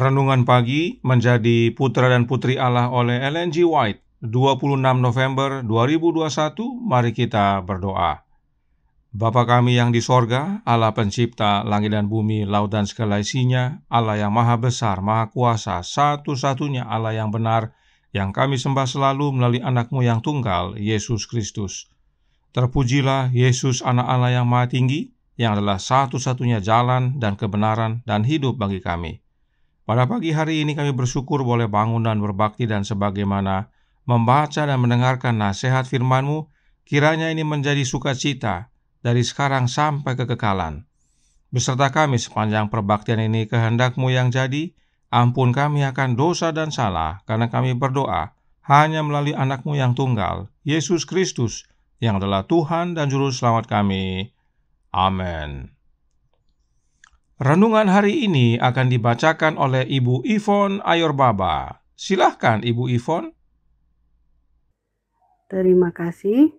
Renungan pagi menjadi Putra dan Putri Allah oleh Ellen G. White, 26 November 2021. Mari kita berdoa. Bapa kami yang di sorga, Allah pencipta langit dan bumi, laut dan segala isinya, Allah yang maha besar, maha kuasa, satu-satunya Allah yang benar, yang kami sembah selalu melalui anak-Mu yang tunggal, Yesus Kristus. Terpujilah Yesus, anak Allah yang maha tinggi, yang adalah satu-satunya jalan dan kebenaran dan hidup bagi kami. Pada pagi hari ini kami bersyukur boleh bangun dan berbakti, dan sebagaimana membaca dan mendengarkan nasihat firman-Mu, kiranya ini menjadi sukacita dari sekarang sampai kekekalan. Beserta kami sepanjang perbaktian ini, kehendak-Mu yang jadi. Ampun kami akan dosa dan salah, karena kami berdoa hanya melalui anak-Mu yang tunggal, Yesus Kristus, yang adalah Tuhan dan Juru Selamat kami. Amin. Renungan hari ini akan dibacakan oleh Ibu Yvonne Ayorbaba. Silahkan Ibu Yvonne. Terima kasih.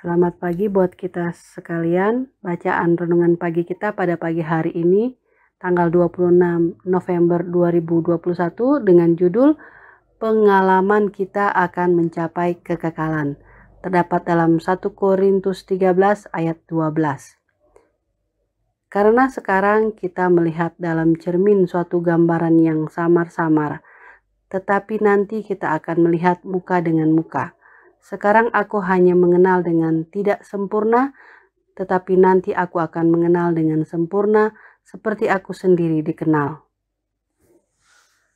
Selamat pagi buat kita sekalian. Bacaan renungan pagi kita pada pagi hari ini, tanggal 26 November 2021, dengan judul Pengalaman Kita Akan Mencapai Kekekalan. Terdapat dalam 1 Korintus 13 ayat 12. Karena sekarang kita melihat dalam cermin suatu gambaran yang samar-samar, tetapi nanti kita akan melihat muka dengan muka. Sekarang aku hanya mengenal dengan tidak sempurna, tetapi nanti aku akan mengenal dengan sempurna seperti aku sendiri dikenal.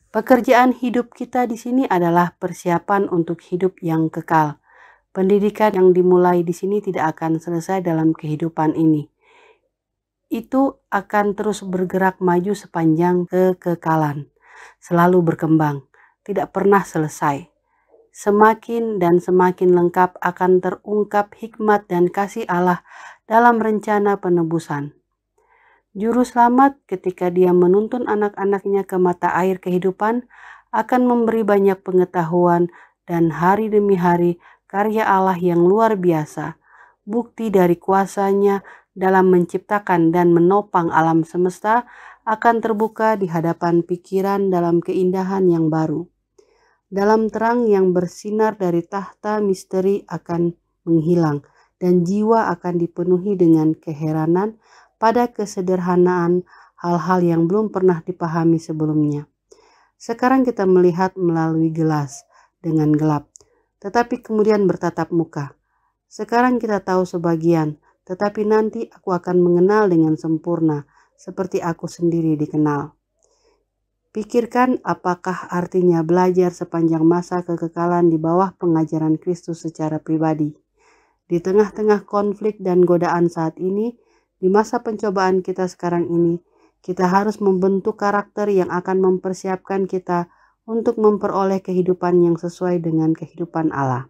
Pekerjaan hidup kita di sini adalah persiapan untuk hidup yang kekal. Pendidikan yang dimulai di sini tidak akan selesai dalam kehidupan ini. Itu akan terus bergerak maju sepanjang kekekalan, selalu berkembang, tidak pernah selesai. Semakin dan semakin lengkap akan terungkap hikmat dan kasih Allah dalam rencana penebusan. Juru Selamat ketika Dia menuntun anak-anaknya ke mata air kehidupan akan memberi banyak pengetahuan, dan hari demi hari karya Allah yang luar biasa, bukti dari kuasa-Nya dalam menciptakan dan menopang alam semesta, akan terbuka di hadapan pikiran dalam keindahan yang baru. Dalam terang yang bersinar dari tahta misteri akan menghilang, dan jiwa akan dipenuhi dengan keheranan pada kesederhanaan hal-hal yang belum pernah dipahami sebelumnya. Sekarang kita melihat melalui gelas dengan gelap, tetapi kemudian bertatap muka. Sekarang kita tahu sebagian, tetapi nanti aku akan mengenal dengan sempurna, seperti aku sendiri dikenal. Pikirkan apakah artinya belajar sepanjang masa kekekalan di bawah pengajaran Kristus secara pribadi. Di tengah-tengah konflik dan godaan saat ini, di masa pencobaan kita sekarang ini, kita harus membentuk karakter yang akan mempersiapkan kita untuk memperoleh kehidupan yang sesuai dengan kehidupan Allah.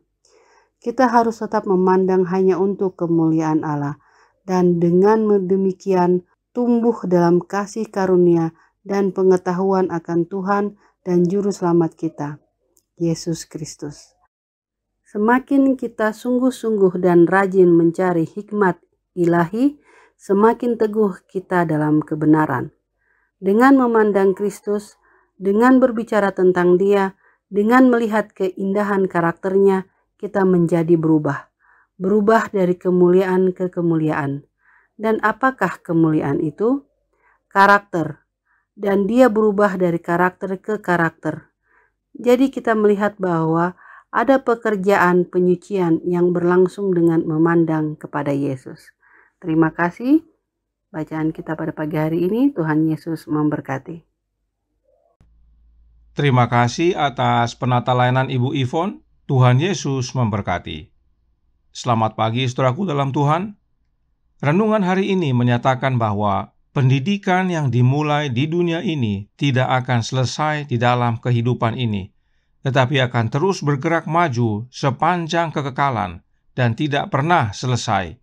Kita harus tetap memandang hanya untuk kemuliaan Allah, dan dengan demikian tumbuh dalam kasih karunia dan pengetahuan akan Tuhan dan Juru Selamat kita, Yesus Kristus. Semakin kita sungguh-sungguh dan rajin mencari hikmat ilahi, semakin teguh kita dalam kebenaran. Dengan memandang Kristus, dengan berbicara tentang Dia, dengan melihat keindahan karakternya, kita menjadi berubah dari kemuliaan ke kemuliaan. Dan apakah kemuliaan itu? Karakter. Dan Dia berubah dari karakter ke karakter. Jadi kita melihat bahwa ada pekerjaan penyucian yang berlangsung dengan memandang kepada Yesus. Terima kasih. Bacaan kita pada pagi hari ini, Tuhan Yesus memberkati. Terima kasih atas penata layanan Ibu Yvonne. Tuhan Yesus memberkati. Selamat pagi saudaraku dalam Tuhan. Renungan hari ini menyatakan bahwa pendidikan yang dimulai di dunia ini tidak akan selesai di dalam kehidupan ini, tetapi akan terus bergerak maju sepanjang kekekalan dan tidak pernah selesai.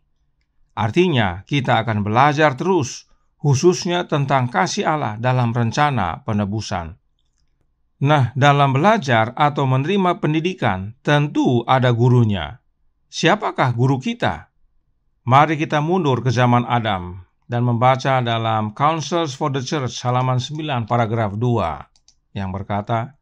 Artinya, kita akan belajar terus, khususnya tentang kasih Allah dalam rencana penebusan. Nah, dalam belajar atau menerima pendidikan, tentu ada gurunya. Siapakah guru kita? Mari kita mundur ke zaman Adam dan membaca dalam Counsels for the Church halaman 9 paragraf 2 yang berkata,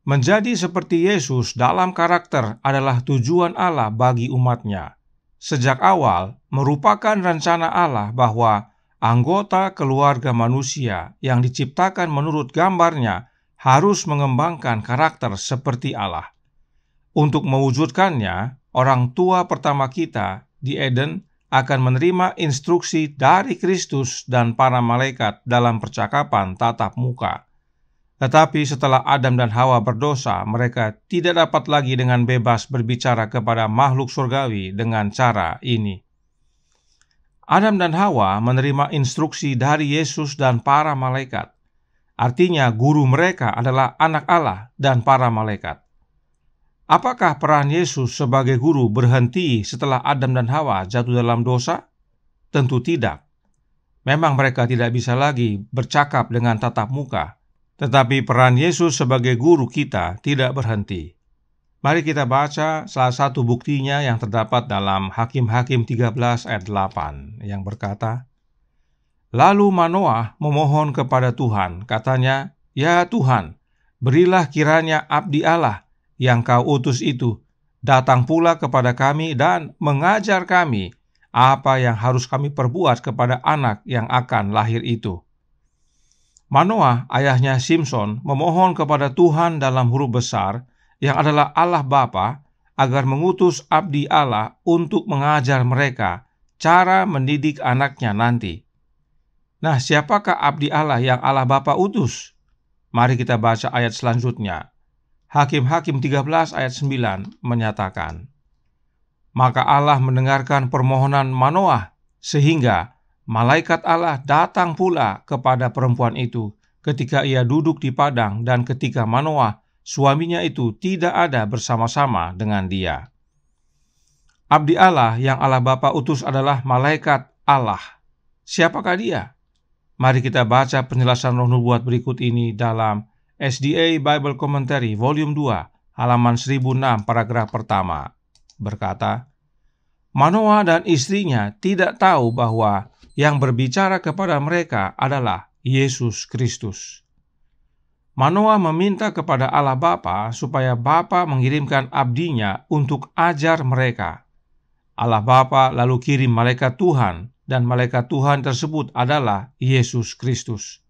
menjadi seperti Yesus dalam karakter adalah tujuan Allah bagi umatnya. Sejak awal merupakan rencana Allah bahwa anggota keluarga manusia yang diciptakan menurut gambarnya harus mengembangkan karakter seperti Allah. Untuk mewujudkannya, orang tua pertama kita di Eden akan menerima instruksi dari Kristus dan para malaikat dalam percakapan tatap muka. Tetapi setelah Adam dan Hawa berdosa, mereka tidak dapat lagi dengan bebas berbicara kepada makhluk surgawi dengan cara ini. Adam dan Hawa menerima instruksi dari Yesus dan para malaikat. Artinya guru mereka adalah anak Allah dan para malaikat. Apakah peran Yesus sebagai guru berhenti setelah Adam dan Hawa jatuh dalam dosa? Tentu tidak. Memang mereka tidak bisa lagi bercakap dengan tatap muka, tetapi peran Yesus sebagai guru kita tidak berhenti. Mari kita baca salah satu buktinya yang terdapat dalam Hakim-Hakim 13 ayat 8 yang berkata, lalu Manoah memohon kepada Tuhan, katanya, ya Tuhan, berilah kiranya abdi Allah yang kau utus itu datang pula kepada kami dan mengajar kami apa yang harus kami perbuat kepada anak yang akan lahir itu. Manoah, ayahnya Simson, memohon kepada Tuhan dalam huruf besar yang adalah Allah Bapa agar mengutus abdi Allah untuk mengajar mereka cara mendidik anaknya nanti. Nah, siapakah abdi Allah yang Allah Bapa utus? Mari kita baca ayat selanjutnya. Hakim-Hakim 13 ayat 9 menyatakan, maka Allah mendengarkan permohonan Manoah, sehingga malaikat Allah datang pula kepada perempuan itu ketika ia duduk di padang dan ketika Manoah, suaminya itu tidak ada bersama-sama dengan dia. Abdi Allah yang Allah Bapa utus adalah malaikat Allah. Siapakah dia? Mari kita baca penjelasan Roh Nubuat berikut ini dalam SDA Bible Commentary Volume 2, halaman 1006 paragraf pertama. Berkata, Manoah dan istrinya tidak tahu bahwa yang berbicara kepada mereka adalah Yesus Kristus. Manoah meminta kepada Allah Bapa supaya Bapa mengirimkan abdinya untuk ajar mereka. Allah Bapa lalu kirim malaikat Tuhan, dan malaikat Tuhan tersebut adalah Yesus Kristus.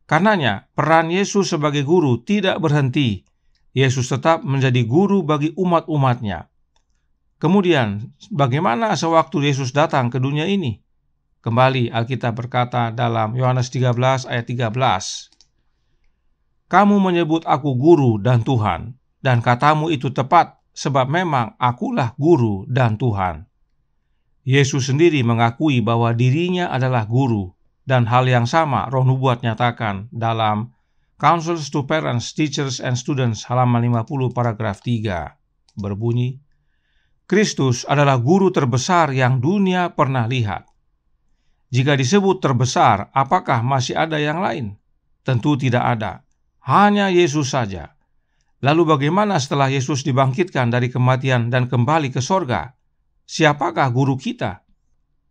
Karenanya, peran Yesus sebagai guru tidak berhenti. Yesus tetap menjadi guru bagi umat-umatnya. Kemudian, bagaimana sewaktu Yesus datang ke dunia ini? Kembali Alkitab berkata dalam Yohanes 13 ayat 13, kamu menyebut aku guru dan Tuhan, dan katamu itu tepat, sebab memang akulah guru dan Tuhan. Yesus sendiri mengakui bahwa dirinya adalah guru, dan hal yang sama Roh Nubuat nyatakan dalam Counsels to Parents, Teachers, and Students halaman 50 paragraf 3, berbunyi, Kristus adalah guru terbesar yang dunia pernah lihat. Jika disebut terbesar, apakah masih ada yang lain? Tentu tidak ada. Hanya Yesus saja. Lalu bagaimana setelah Yesus dibangkitkan dari kematian dan kembali ke sorga? Siapakah guru kita?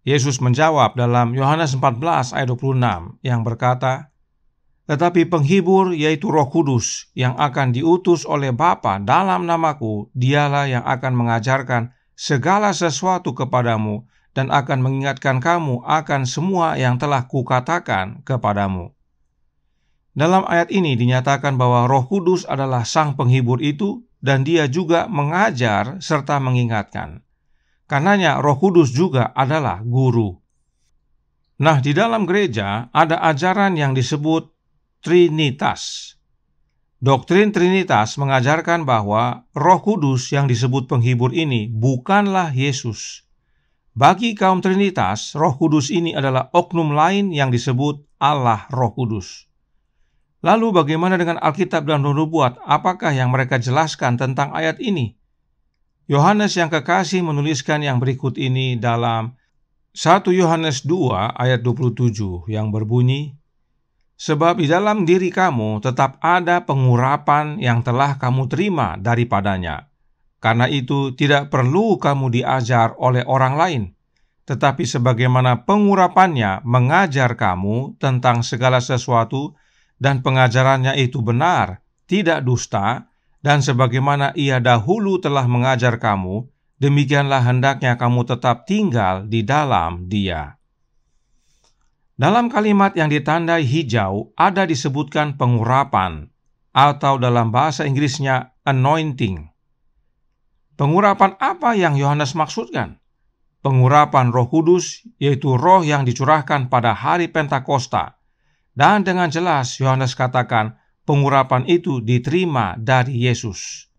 Yesus menjawab dalam Yohanes 14 ayat 26 yang berkata, tetapi penghibur yaitu Roh Kudus yang akan diutus oleh Bapa dalam namaku, dialah yang akan mengajarkan segala sesuatu kepadamu dan akan mengingatkan kamu akan semua yang telah kukatakan kepadamu. Dalam ayat ini dinyatakan bahwa Roh Kudus adalah sang penghibur itu dan dia juga mengajar serta mengingatkan. Karenanya Roh Kudus juga adalah guru. Nah, di dalam gereja ada ajaran yang disebut Trinitas. Doktrin Trinitas mengajarkan bahwa Roh Kudus yang disebut penghibur ini bukanlah Yesus. Bagi kaum Trinitas, Roh Kudus ini adalah oknum lain yang disebut Allah Roh Kudus. Lalu bagaimana dengan Alkitab dan Roh Nubuat? Apakah yang mereka jelaskan tentang ayat ini? Yohanes yang kekasih menuliskan yang berikut ini dalam 1 Yohanes 2 ayat 27 yang berbunyi, sebab di dalam diri kamu tetap ada pengurapan yang telah kamu terima daripadanya. Karena itu tidak perlu kamu diajar oleh orang lain, tetapi sebagaimana pengurapannya mengajar kamu tentang segala sesuatu, dan pengajarannya itu benar, tidak dusta, dan sebagaimana ia dahulu telah mengajar kamu, demikianlah hendaknya kamu tetap tinggal di dalam Dia. Dalam kalimat yang ditandai hijau ada disebutkan pengurapan, atau dalam bahasa Inggrisnya anointing. Pengurapan apa yang Yohanes maksudkan? Pengurapan Roh Kudus, yaitu roh yang dicurahkan pada hari Pentakosta. Dan dengan jelas Yohanes katakan pengurapan itu diterima dari Yesus.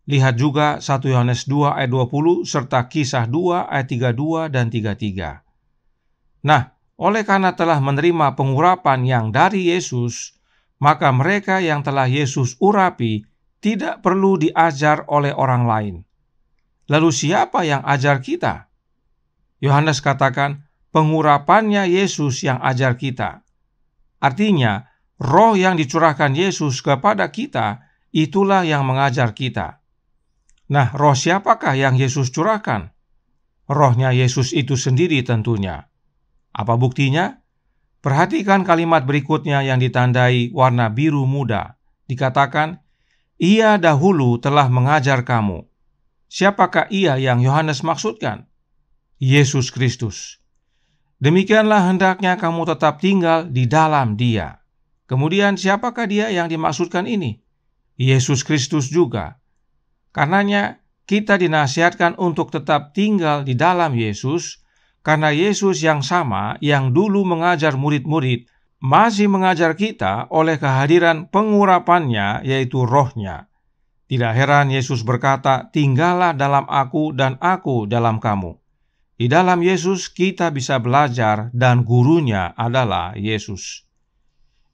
Lihat juga 1 Yohanes 2 ayat 20 serta Kisah 2 ayat 32 dan 33. Nah, oleh karena telah menerima pengurapan yang dari Yesus, maka mereka yang telah Yesus urapi tidak perlu diajar oleh orang lain. Lalu siapa yang ajar kita? Yohanes katakan pengurapannya Yesus yang ajar kita. Artinya, roh yang dicurahkan Yesus kepada kita, itulah yang mengajar kita. Nah, roh siapakah yang Yesus curahkan? Rohnya Yesus itu sendiri tentunya. Apa buktinya? Perhatikan kalimat berikutnya yang ditandai warna biru muda. Dikatakan, ia dahulu telah mengajar kamu. Siapakah ia yang Yohanes maksudkan? Yesus Kristus. Demikianlah hendaknya kamu tetap tinggal di dalam Dia. Kemudian siapakah Dia yang dimaksudkan ini? Yesus Kristus juga. Karenanya kita dinasihatkan untuk tetap tinggal di dalam Yesus, karena Yesus yang sama yang dulu mengajar murid-murid masih mengajar kita oleh kehadiran pengurapannya, yaitu rohnya. Tidak heran Yesus berkata, tinggallah dalam aku dan aku dalam kamu. Di dalam Yesus kita bisa belajar dan gurunya adalah Yesus.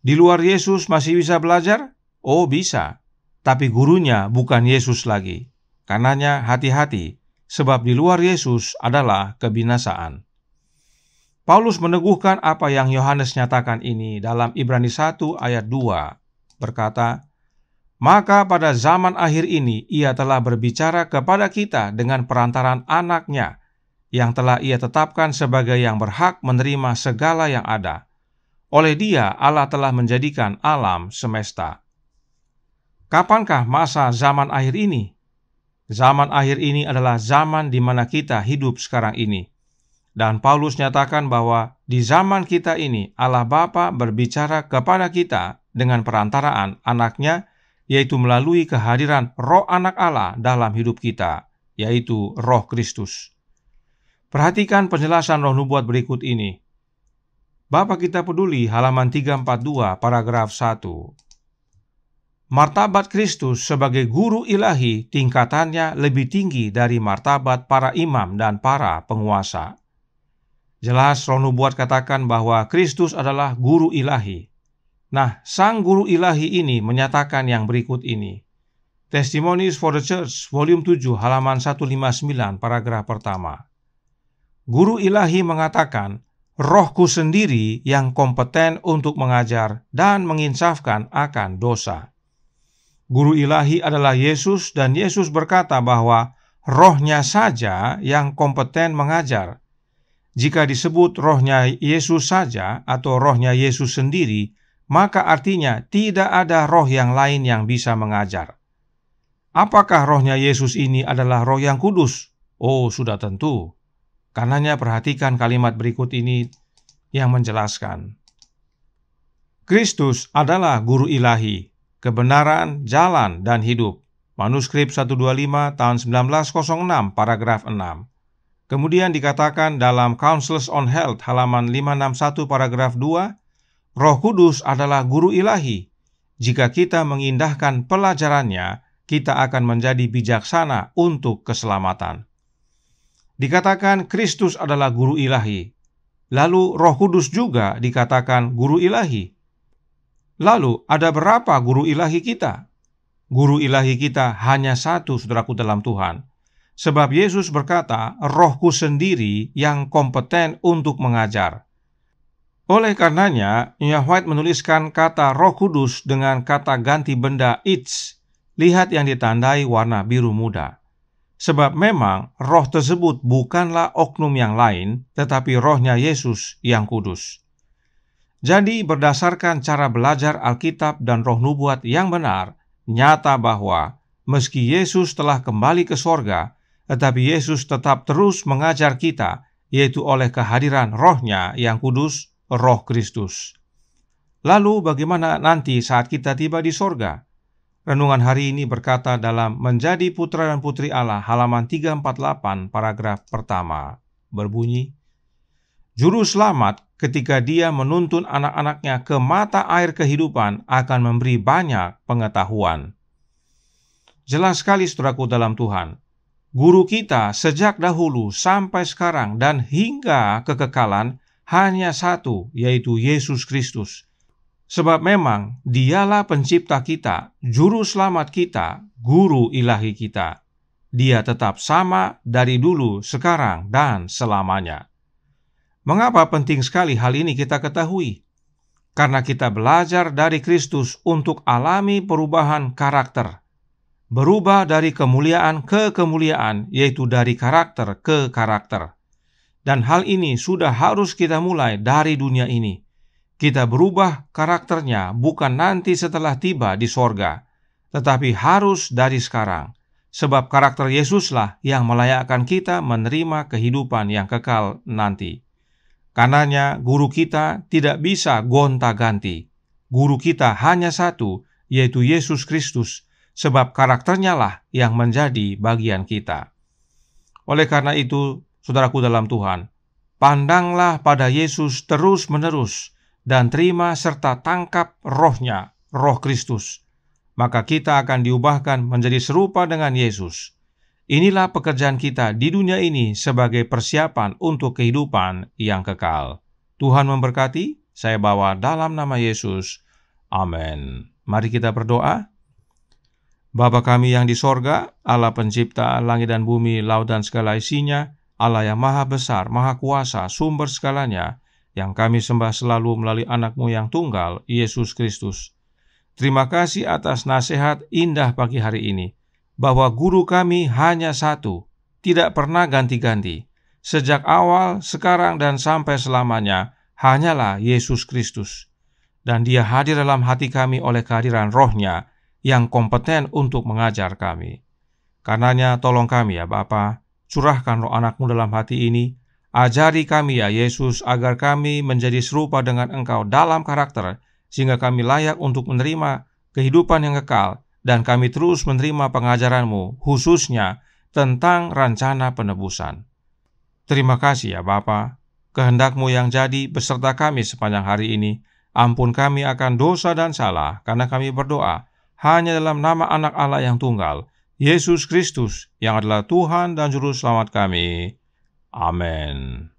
Di luar Yesus masih bisa belajar? Oh, bisa. Tapi gurunya bukan Yesus lagi. Karenanya hati-hati, sebab di luar Yesus adalah kebinasaan. Paulus meneguhkan apa yang Yohanes nyatakan ini dalam Ibrani 1 ayat 2, berkata, maka pada zaman akhir ini ia telah berbicara kepada kita dengan perantaran anaknya, yang telah ia tetapkan sebagai yang berhak menerima segala yang ada. Oleh Dia Allah telah menjadikan alam semesta. Kapankah masa zaman akhir ini? Zaman akhir ini adalah zaman di mana kita hidup sekarang ini. Dan Paulus nyatakan bahwa di zaman kita ini Allah Bapa berbicara kepada kita dengan perantaraan anaknya, yaitu melalui kehadiran roh anak Allah dalam hidup kita, yaitu Roh Kristus. Perhatikan penjelasan roh nubuat berikut ini. Bapa Kita Peduli halaman 342 paragraf 1. Martabat Kristus sebagai guru ilahi tingkatannya lebih tinggi dari martabat para imam dan para penguasa. Jelas roh nubuat katakan bahwa Kristus adalah guru ilahi. Nah, sang guru ilahi ini menyatakan yang berikut ini. Testimonies for the Church, volume 7, halaman 159, paragraf pertama. Guru ilahi mengatakan, rohku sendiri yang kompeten untuk mengajar dan menginsafkan akan dosa. Guru ilahi adalah Yesus, dan Yesus berkata bahwa rohnya saja yang kompeten mengajar. Jika disebut rohnya Yesus saja atau rohnya Yesus sendiri, maka artinya tidak ada roh yang lain yang bisa mengajar. Apakah rohnya Yesus ini adalah roh yang kudus? Oh, sudah tentu. Karenanya perhatikan kalimat berikut ini yang menjelaskan. Kristus adalah guru ilahi, kebenaran, jalan, dan hidup. Manuskrip 125 tahun 1906, paragraf 6. Kemudian dikatakan dalam Counsels on Health halaman 561 paragraf 2, Roh Kudus adalah guru ilahi. Jika kita mengindahkan pelajarannya, kita akan menjadi bijaksana untuk keselamatan. Dikatakan Kristus adalah guru ilahi. Lalu Roh Kudus juga dikatakan guru ilahi. Lalu ada berapa guru ilahi kita? Guru ilahi kita hanya satu, saudaraku dalam Tuhan. Sebab Yesus berkata, rohku sendiri yang kompeten untuk mengajar. Oleh karenanya, Nya White menuliskan kata Roh Kudus dengan kata ganti benda its. Lihat yang ditandai warna biru muda. Sebab memang roh tersebut bukanlah oknum yang lain, tetapi rohnya Yesus yang kudus. Jadi berdasarkan cara belajar Alkitab dan roh nubuat yang benar, nyata bahwa meski Yesus telah kembali ke sorga, tetapi Yesus tetap terus mengajar kita, yaitu oleh kehadiran rohnya yang kudus, Roh Kristus. Lalu bagaimana nanti saat kita tiba di sorga? Renungan hari ini berkata dalam Menjadi Putra dan Putri Allah halaman 348 paragraf pertama, berbunyi, Juru selamat ketika dia menuntun anak-anaknya ke mata air kehidupan akan memberi banyak pengetahuan. Jelas sekali saudaraku dalam Tuhan, guru kita sejak dahulu sampai sekarang dan hingga kekekalan hanya satu, yaitu Yesus Kristus. Sebab memang dialah pencipta kita, juru selamat kita, guru ilahi kita. Dia tetap sama dari dulu, sekarang, dan selamanya. Mengapa penting sekali hal ini kita ketahui? Karena kita belajar dari Kristus untuk alami perubahan karakter. Berubah dari kemuliaan ke kemuliaan, yaitu dari karakter ke karakter. Dan hal ini sudah harus kita mulai dari dunia ini. Kita berubah karakternya bukan nanti setelah tiba di sorga, tetapi harus dari sekarang. Sebab karakter Yesuslah yang melayakkan kita menerima kehidupan yang kekal nanti. Karenanya guru kita tidak bisa gonta-ganti. Guru kita hanya satu, yaitu Yesus Kristus, sebab karakternya lah yang menjadi bagian kita. Oleh karena itu, saudaraku dalam Tuhan, pandanglah pada Yesus terus-menerus dan terima serta tangkap rohnya, Roh Kristus. Maka kita akan diubahkan menjadi serupa dengan Yesus. Inilah pekerjaan kita di dunia ini sebagai persiapan untuk kehidupan yang kekal. Tuhan memberkati, saya bawa dalam nama Yesus. Amin. Mari kita berdoa. Bapa kami yang di sorga, Allah pencipta langit dan bumi, laut dan segala isinya, Allah yang maha besar, maha kuasa, sumber segalanya, yang kami sembah selalu melalui anak-Mu yang tunggal, Yesus Kristus. Terima kasih atas nasihat indah pagi hari ini, bahwa guru kami hanya satu, tidak pernah ganti-ganti. Sejak awal, sekarang, dan sampai selamanya, hanyalah Yesus Kristus. Dan Dia hadir dalam hati kami oleh kehadiran rohnya, yang kompeten untuk mengajar kami. Karenanya tolong kami ya Bapa, curahkan roh anak-Mu dalam hati ini, ajari kami ya Yesus agar kami menjadi serupa dengan Engkau dalam karakter, sehingga kami layak untuk menerima kehidupan yang kekal, dan kami terus menerima pengajaran-Mu, khususnya tentang rencana penebusan. Terima kasih ya Bapa, kehendak-Mu yang jadi beserta kami sepanjang hari ini. Ampun kami akan dosa dan salah, karena kami berdoa hanya dalam nama anak Allah yang tunggal, Yesus Kristus, yang adalah Tuhan dan Juru Selamat kami. Amin.